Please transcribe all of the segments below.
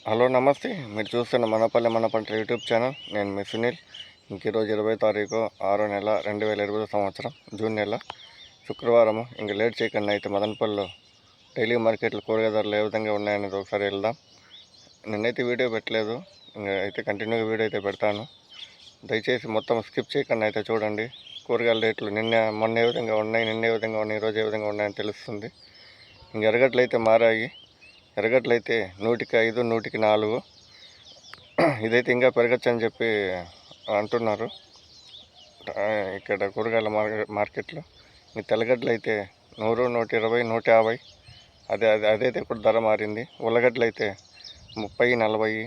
Hello నమస్తే. మీరు చూస్తున్న మనపల్లె మన పంట యూట్యూబ్ ఛానల్. నేను మీ సునీల్. ఈరోజు 20 తారీఖు 6వ నెల 2020 సంవత్సరం జూన్ నెల శుక్రవారం. ఇంక లేట్ చేయకుండా అయితే మదనపల్లిలో డైలీ మార్కెట్లో కూరగాయల ధరలు ఏ విధంగా ఉన్నాయనేది ఒకసారి వెళ్దాం. నిన్నైతే వీడియో పెట్టలేదు, ఇంకా అయితే కంటిన్యూగా వీడియో అయితే పెడతాను. దయచేసి మొత్తం స్కిప్ చేయకుండా అయితే చూడండి. కూరగాయల రేట్లు మొన్న ఏ విధంగా ఉన్నాయి, నిన్న ఏ విధంగా ఉన్నాయి, ఈరోజు ఏ విధంగా ఉన్నాయని తెలుస్తుంది. ఇంక ఎరగట్లు అయితే మారాయి. ఎరగట్లు అయితే 100కి 5, 100కి 4. ఇదైతే ఇంకా పెరగచ్చు అని చెప్పి అంటున్నారు ఇక్కడ కూరగాయల మార్కెట్లో. ఈ తెల్లగడ్డలు అయితే 100, 120, 150. అదైతే ఇప్పుడు ధర మారింది. ఉల్లగడ్డలు అయితే 30, 40.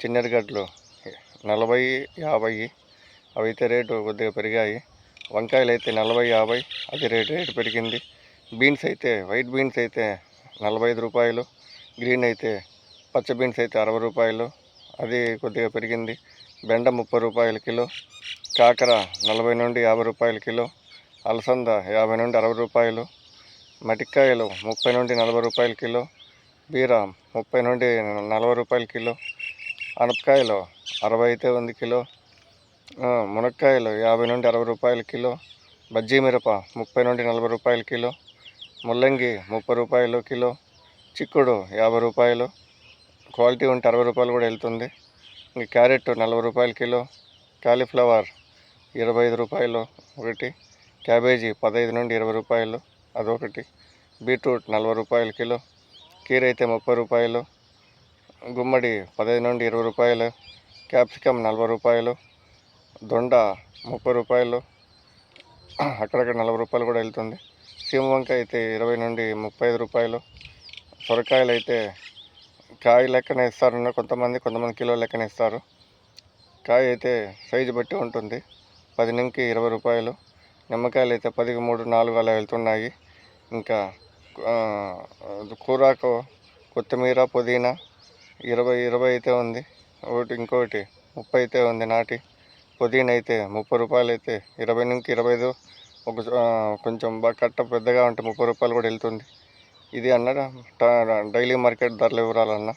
చిన్నెరగడ్డలు 40, 50. అవి అయితే రేటు కొద్దిగా పెరిగాయి. వంకాయలు అయితే 40, 50. అది రేటు పెరిగింది. బీన్స్ అయితే వైట్ బీన్స్ అయితే 45 రూపాయలు. గ్రీన్ అయితే పచ్చ బీన్స్ అయితే 60 రూపాయలు. అది కొద్దిగా పెరిగింది. బెండ 30 రూపాయలు కిలో. కాకర 40 నుండి 50 రూపాయలు కిలో. అలసంద 50 నుండి 60 రూపాయలు. మటికాయలు 30 నుండి 40 రూపాయలు కిలో. బీర 30 నుండి 40 రూపాయలు కిలో. అనపకాయలు 60 అయితే ఉంది కిలో. మునక్కాయలు 50 నుండి 60 రూపాయలు కిలో. బజ్జీ మిరప 30 నుండి 40 రూపాయలు కిలో. ముల్లంగి 30 రూపాయలు కిలో. చిక్కుడు 50 రూపాయలు. క్వాలిటీ ఉంటే 60 రూపాయలు కూడా వెళ్తుంది. ఇంక క్యారెట్ 40 రూపాయలు కిలో. కాలీఫ్లవర్ 25 రూపాయలు ఒకటి. క్యాబేజీ 15 నుండి 20 రూపాయలు అదొకటి. బీట్రూట్ 40 రూపాయలు కిలో. కీర అయితే 30 రూపాయలు. గుమ్మడి 15 నుండి 20 రూపాయలు. క్యాప్సికమ్ 40 రూపాయలు. దొండ 30 రూపాయలు. అక్కడక్కడ 40 రూపాయలు కూడా వెళ్తుంది. సీమ వంకాయ అయితే 20 నుండి 35 రూపాయలు. సొరకాయలు అయితే కాయ లెక్కన ఇస్తారు, కొంతమంది కిలో లెక్కన ఇస్తారు. కాయ అయితే సైజు బట్టి ఉంటుంది. 10 నుంచి 20 రూపాయలు. నిమ్మకాయలు అయితే 10కి 3, 4 అలా వెళ్తున్నాయి. ఇంకా కూరాకు కొత్తిమీర, పుదీనా 20 అయితే ఉంది. ఇంకోటి 30 అయితే ఉంది నాటి. పుదీనా అయితే 30 రూపాయలు అయితే 20 నుంచి 25. కొంచెం బాగా కట్ట పెద్దగా ఉంటే 30 రూపాయలు కూడా వెళ్తుంది. ఇది అన్న డైలీ మార్కెట్ ధరల వివరాలన్నా.